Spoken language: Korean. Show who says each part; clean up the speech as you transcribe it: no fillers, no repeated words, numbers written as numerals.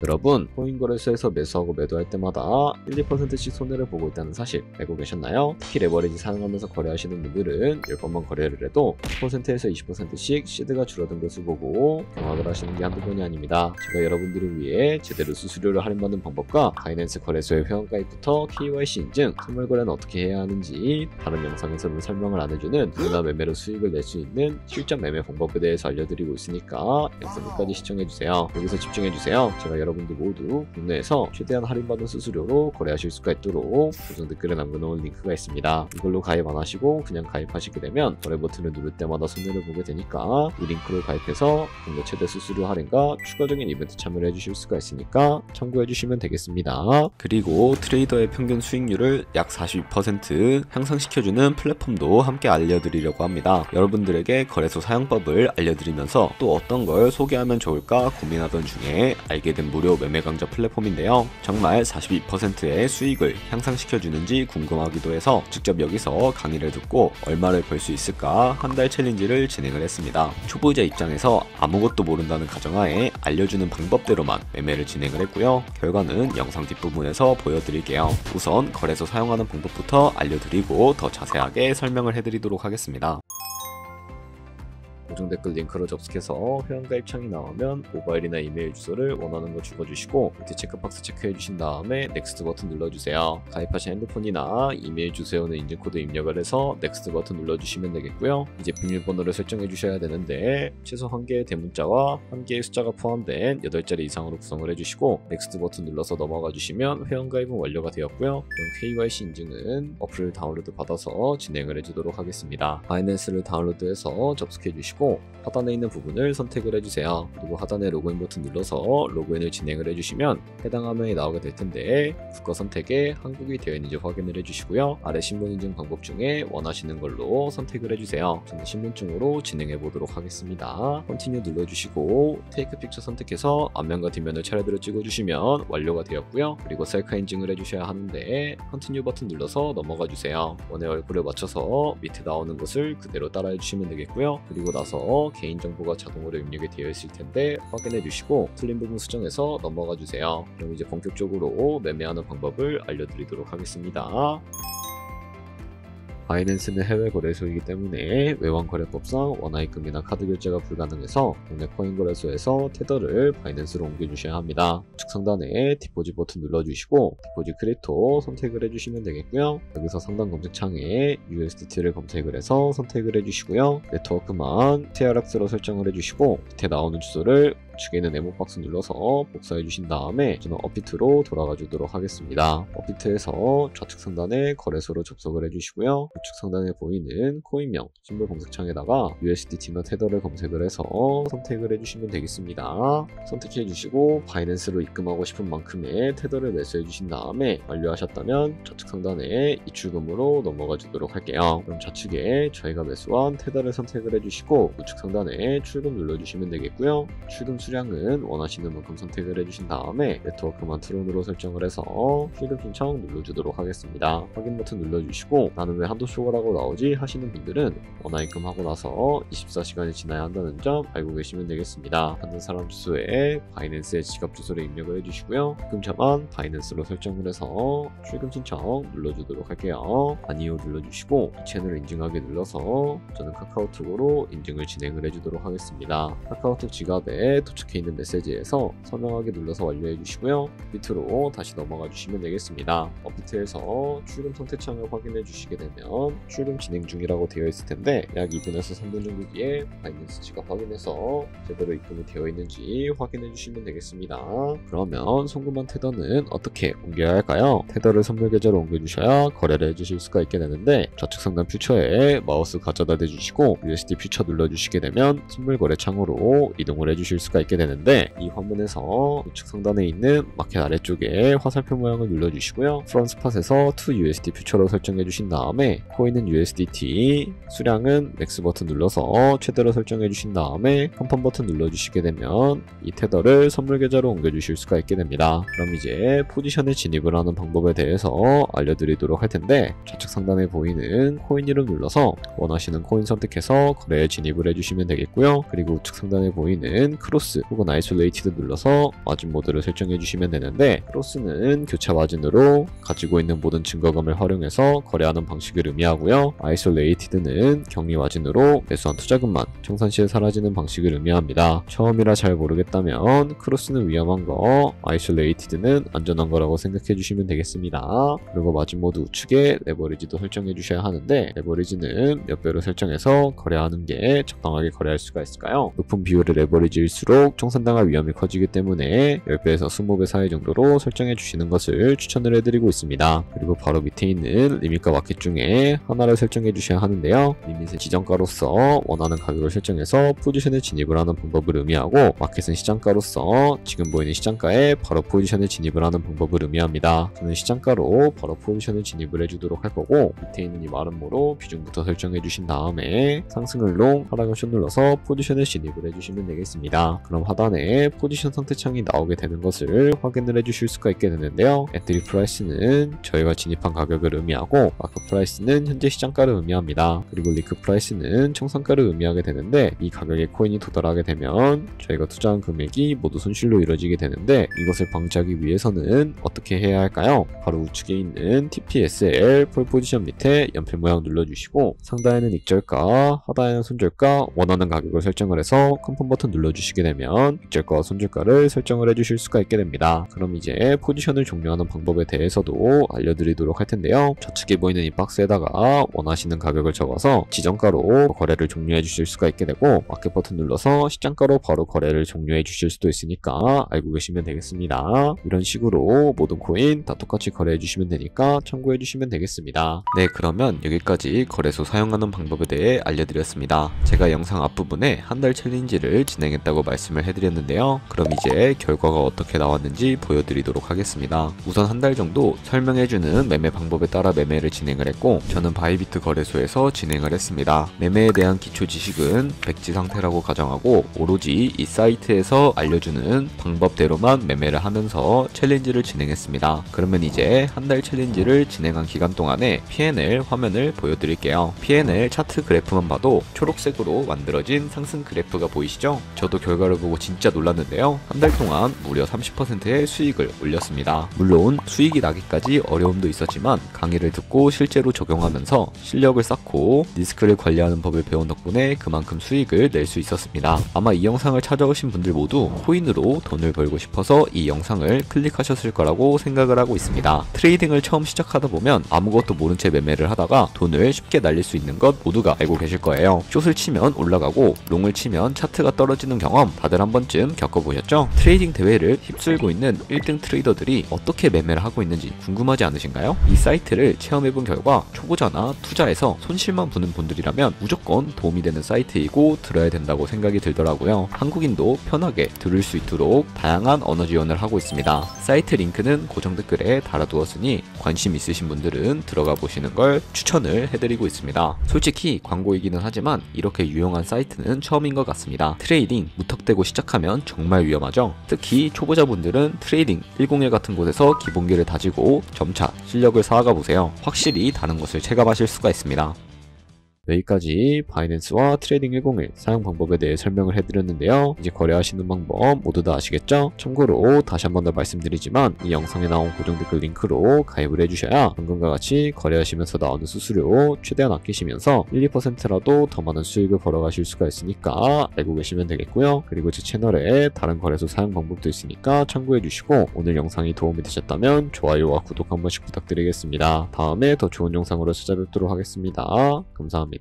Speaker 1: 여러분, 코인 거래소에서 매수하고 매도할 때마다 1~2%씩 손해를 보고 있다는 사실 알고 계셨나요? 특히 레버리지 사용하면서 거래하시는 분들은 10번만 거래를 해도 10%에서 20%씩 시드가 줄어든 것을 보고 경악을 하시는 게 한두 번이 아닙니다. 제가 여러분들을 위해 제대로 수수료를 할인받는 방법과 바이낸스 거래소의 회원가입부터 KYC 인증, 선물 거래는 어떻게 해야 하는지 다른 영상에서는 설명을 안 해주는 누구나 매매로 수익을 낼 수 있는 실전 매매 방법에 대해서 알려드리고 있으니까 영상 끝까지 시청해주세요. 여기서 집중해주세요. 제가 여러분들 모두 국내에서 최대한 할인받은 수수료로 거래하실 수가 있도록 고정 댓글에 남겨놓은 링크가 있습니다. 이걸로 가입 안 하시고 그냥 가입하시게 되면 거래 버튼을 누를 때마다 손해를 보게 되니까 이 링크로 가입해서 국내 최대 수수료 할인과 추가적인 이벤트 참여를 해주실 수가 있으니까 참고해주시면 되겠습니다. 그리고 트레이더의 평균 수익률을 약 42% 향상시켜주는 플랫폼도 함께 알려드리려고 합니다. 여러분들에게 거래소 사용법을 알려드리면서 또 어떤 걸 소개하면 좋을까 고민하던 중에 알게 된 무료 매매 강좌 플랫폼인데요. 정말 42%의 수익을 향상시켜주는지 궁금하기도 해서 직접 여기서 강의를 듣고 얼마를 벌 수 있을까 한 달 챌린지를 진행을 했습니다. 초보자 입장에서 아무것도 모른다는 가정하에 알려주는 방법대로만 매매를 진행을 했고요. 결과는 영상 뒷부분에서 보여드릴게요. 우선 거래소 사용하는 방법부터 알려드리고 더 자세하게 설명을 해드리도록 하겠습니다. 고정 댓글 링크로 접속해서 회원가입 창이 나오면 모바일이나 이메일 주소를 원하는 거 적어주시고 밑에 체크박스 체크해주신 다음에 넥스트 버튼 눌러주세요. 가입하신 핸드폰이나 이메일 주소에오는 인증코드 입력을 해서 넥스트 버튼 눌러주시면 되겠고요. 이제 비밀번호를 설정해 주셔야 되는데 최소 1개의 대문자와 1개의 숫자가 포함된 8자리 이상으로 구성을 해주시고 넥스트 버튼 눌러서 넘어가 주시면 회원가입은 완료가 되었고요. 그럼 KYC 인증은 어플을 다운로드 받아서 진행을 해주도록 하겠습니다. 바이낸스를 다운로드해서 접속해 주시고 하단에 있는 부분을 선택을 해주세요. 그리고 하단에 로그인 버튼 눌러서 로그인을 진행을 해주시면 해당 화면이 나오게 될 텐데 국가 선택에 한국이 되어 있는지 확인을 해주시고요. 아래 신분 인증 방법 중에 원하시는 걸로 선택을 해주세요. 저는 신분증으로 진행해 보도록 하겠습니다. 컨티뉴 눌러주시고 테이크 픽처 선택해서 앞면과 뒷면을 차례대로 찍어주시면 완료가 되었고요. 그리고 셀카 인증을 해주셔야 하는데 컨티뉴 버튼 눌러서 넘어가 주세요. 원의 얼굴을 맞춰서 밑에 나오는 것을 그대로 따라 해주시면 되겠고요. 그리고 나서 개인정보가 자동으로 입력이 되어 있을 텐데 확인해 주시고 틀린 부분 수정해서 넘어가 주세요. 그럼 이제 본격적으로 매매하는 방법을 알려드리도록 하겠습니다. 바이낸스는 해외 거래소이기 때문에 외환거래법상 원화입금이나 카드 결제가 불가능해서 국내 코인 거래소에서 테더를 바이낸스로 옮겨주셔야 합니다. 우측 상단에 디포짓 버튼 눌러주시고 디포짓 크립토 선택을 해주시면 되겠고요. 여기서 상단 검색창에 USDT를 검색을 해서 선택을 해주시고요. 네트워크만 TRX로 설정을 해주시고 밑에 나오는 주소를 우측에 있는 네모박스 눌러서 복사해 주신 다음에 저는 업비트로 돌아가 주도록 하겠습니다. 업비트에서 좌측 상단에 거래소로 접속을 해주시고요. 우측 상단에 보이는 코인명 심볼 검색창에다가 USDT나 테더를 검색을 해서 선택을 해주시면 되겠습니다. 선택해 주시고 바이낸스로 입금하고 싶은 만큼의 테더를 매수해 주신 다음에 완료하셨다면 좌측 상단에 이출금으로 넘어가 주도록 할게요. 그럼 좌측에 저희가 매수한 테더를 선택을 해주시고 우측 상단에 출금 눌러주시면 되겠고요. 출금 수량은 원하시는 만큼 선택을 해주신 다음에 네트워크만 트론으로 설정을 해서 출금 신청 눌러주도록 하겠습니다. 확인 버튼 눌러주시고 나는 왜 한도 초과라고 나오지 하시는 분들은 원화입금하고 나서 24시간이 지나야 한다는 점 알고 계시면 되겠습니다. 받는 사람 주소에 바이낸스의 지갑 주소를 입력을 해주시고요. 입금처만 바이낸스로 설정을 해서 출금 신청 눌러주도록 할게요. 아니요 눌러주시고 이 채널을 인증하게 눌러서 저는 카카오톡으로 인증을 진행을 해주도록 하겠습니다. 카카오톡 지갑에 도착해 있는 메시지에서 선명하게 눌러서 완료해 주시고요. 밑으로 다시 넘어가 주시면 되겠습니다. 업비트에서 출금 선택창을 확인해 주시게 되면 출금 진행 중이라고 되어 있을 텐데 약 2분에서 3분 정도 뒤에 바이낸스 지갑 확인해서 제대로 입금이 되어 있는지 확인해 주시면 되겠습니다. 그러면 송금한 테더는 어떻게 옮겨야 할까요? 테더를 선물 계좌로 옮겨 주셔야 거래를 해주실 수가 있게 되는데 좌측 상단 퓨처에 마우스 가져다 대주시고 USD 퓨처 눌러주시게 되면 선물 거래 창으로 이동을 해주실 수가 있게 되는데 이 화면에서 우측 상단에 있는 마켓 아래쪽에 화살표 모양을 눌러주시고요. 프론 스팟에서 to USD 퓨처로 설정해 주신 다음에 코인은 USDT, 수량은 맥스 버튼 눌러서 최대로 설정해 주신 다음에 컨펌 버튼 눌러주시게 되면 이 테더를 선물 계좌로 옮겨 주실 수가 있게 됩니다. 그럼 이제 포지션에 진입을 하는 방법에 대해서 알려드리도록 할 텐데 좌측 상단에 보이는 코인 이름 눌러서 원하시는 코인 선택해서 거래에 진입을 해주시면 되겠고요. 그리고 우측 상단에 보이는 크로스 크로스 혹은 아이솔레이티드 눌러서 마진 모드를 설정해 주시면 되는데, 크로스는 교차 마진으로 가지고 있는 모든 증거금을 활용해서 거래하는 방식을 의미하고요. 아이솔레이티드는 격리 마진으로 매수한 투자금만 청산 시에 사라지는 방식을 의미합니다. 처음이라 잘 모르겠다면 크로스는 위험한 거, 아이솔레이티드는 안전한 거라고 생각해 주시면 되겠습니다. 그리고 마진 모드 우측에 레버리지도 설정해 주셔야 하는데, 레버리지는 몇 배로 설정해서 거래하는 게 적당하게 거래할 수가 있을까요? 높은 비율의 레버리지일수록 청산당할 위험이 커지기 때문에 10배에서 20배 사이 정도로 설정해 주시는 것을 추천을 해드리고 있습니다. 그리고 바로 밑에 있는 리밋과 마켓 중에 하나를 설정해 주셔야 하는데요. 리밋은 지정가로서 원하는 가격을 설정해서 포지션에 진입을 하는 방법을 의미하고, 마켓은 시장가로서 지금 보이는 시장가에 바로 포지션에 진입을 하는 방법을 의미합니다. 저는 시장가로 바로 포지션을 진입을 해주도록 할 거고, 밑에 있는 이 마름모로 비중부터 설정해 주신 다음에 상승을 롱, 하락을 숏 눌러서 포지션에 진입을 해주시면 되겠습니다. 그럼 하단에 포지션 상태 창이 나오게 되는 것을 확인을 해주실 수가 있게 되는데요. 엔트리 프라이스는 저희가 진입한 가격을 의미하고, 마크 프라이스는 현재 시장가를 의미합니다. 그리고 리크 프라이스는 청산가를 의미하게 되는데, 이 가격에 코인이 도달하게 되면 저희가 투자한 금액이 모두 손실로 이루어지게 되는데, 이것을 방지하기 위해서는 어떻게 해야 할까요? 바로 우측에 있는 TPSL 폴 포지션 밑에 연필 모양 눌러주시고, 상단에는 익절가, 하단에는 손절가, 원하는 가격을 설정을 해서 컨펌 버튼 눌러주시게 되면 익절가와 손절가를 설정을 해주실 수가 있게 됩니다. 그럼 이제 포지션을 종료하는 방법에 대해서도 알려드리도록 할 텐데요. 좌측에 보이는 이 박스에다가 원하시는 가격을 적어서 지정가로 거래를 종료해 주실 수가 있게 되고, 마켓 버튼 눌러서 시장가로 바로 거래를 종료해 주실 수도 있으니까 알고 계시면 되겠습니다. 이런 식으로 모든 코인 다 똑같이 거래해 주시면 되니까 참고해 주시면 되겠습니다. 네, 그러면 여기까지 거래소 사용하는 방법에 대해 알려드렸습니다. 제가 영상 앞부분에 한 달 챌린지를 진행했다고 말씀을 해드렸는데요. 그럼 이제 결과가 어떻게 나왔는지 보여드리도록 하겠습니다. 우선 한 달 정도 설명해주는 매매 방법에 따라 매매를 진행을 했고, 저는 바이비트 거래소에서 진행을 했습니다. 매매에 대한 기초 지식은 백지 상태라고 가정하고, 오로지 이 사이트에서 알려주는 방법대로만 매매를 하면서 챌린지를 진행했습니다. 그러면 이제 한 달 챌린지를 진행한 기간 동안에 P&L 화면을 보여드릴게요. P&L 차트 그래프만 봐도 초록색으로 만들어진 상승 그래프가 보이시죠? 저도 결과를 보고 진짜 놀랐는데요. 한 달 동안 무려 30%의 수익을 올렸습니다. 물론 수익이 나기까지 어려움도 있었지만 강의를 듣고 실제로 적용하면서 실력을 쌓고 리스크를 관리하는 법을 배운 덕분에 그만큼 수익을 낼 수 있었습니다. 아마 이 영상을 찾아오신 분들 모두 코인으로 돈을 벌고 싶어서 이 영상을 클릭하셨을 거라고 생각을 하고 있습니다. 트레이딩을 처음 시작하다 보면 아무것도 모른 채 매매를 하다가 돈을 쉽게 날릴 수 있는 것 모두가 알고 계실 거예요. 숏을 치면 올라가고 롱을 치면 차트가 떨어지는 경험 다들 한 번쯤 겪어보셨죠? 트레이딩 대회를 휩쓸고 있는 1등 트레이더들이 어떻게 매매를 하고 있는지 궁금하지 않으신가요? 이 사이트를 체험해본 결과 초보자나 투자에서 손실만 보는 분들이라면 무조건 도움이 되는 사이트이고 들어야 된다고 생각이 들더라고요. 한국인도 편하게 들을 수 있도록 다양한 언어 지원을 하고 있습니다. 사이트 링크는 고정 댓글에 달아두었으니 관심 있으신 분들은 들어가 보시는 걸 추천을 해드리고 있습니다. 솔직히 광고이기는 하지만 이렇게 유용한 사이트는 처음인 것 같습니다. 트레이딩 무턱대고 시작하면 정말 위험하죠. 특히 초보자분들은 트레이딩 101 같은 곳에서 기본기를 다지고 점차 실력을 쌓아가 보세요. 확실히 다른 것을 체감하실 수가 있습니다. 여기까지 바이낸스와 트레이딩 101 사용 방법에 대해 설명을 해드렸는데요. 이제 거래하시는 방법 모두 다 아시겠죠? 참고로 다시 한 번 더 말씀드리지만 이 영상에 나온 고정 댓글 링크로 가입을 해주셔야 방금과 같이 거래하시면서 나오는 수수료 최대한 아끼시면서 1, 2%라도 더 많은 수익을 벌어가실 수가 있으니까 알고 계시면 되겠고요. 그리고 제 채널에 다른 거래소 사용 방법도 있으니까 참고해주시고, 오늘 영상이 도움이 되셨다면 좋아요와 구독 한 번씩 부탁드리겠습니다. 다음에 더 좋은 영상으로 찾아뵙도록 하겠습니다. 감사합니다.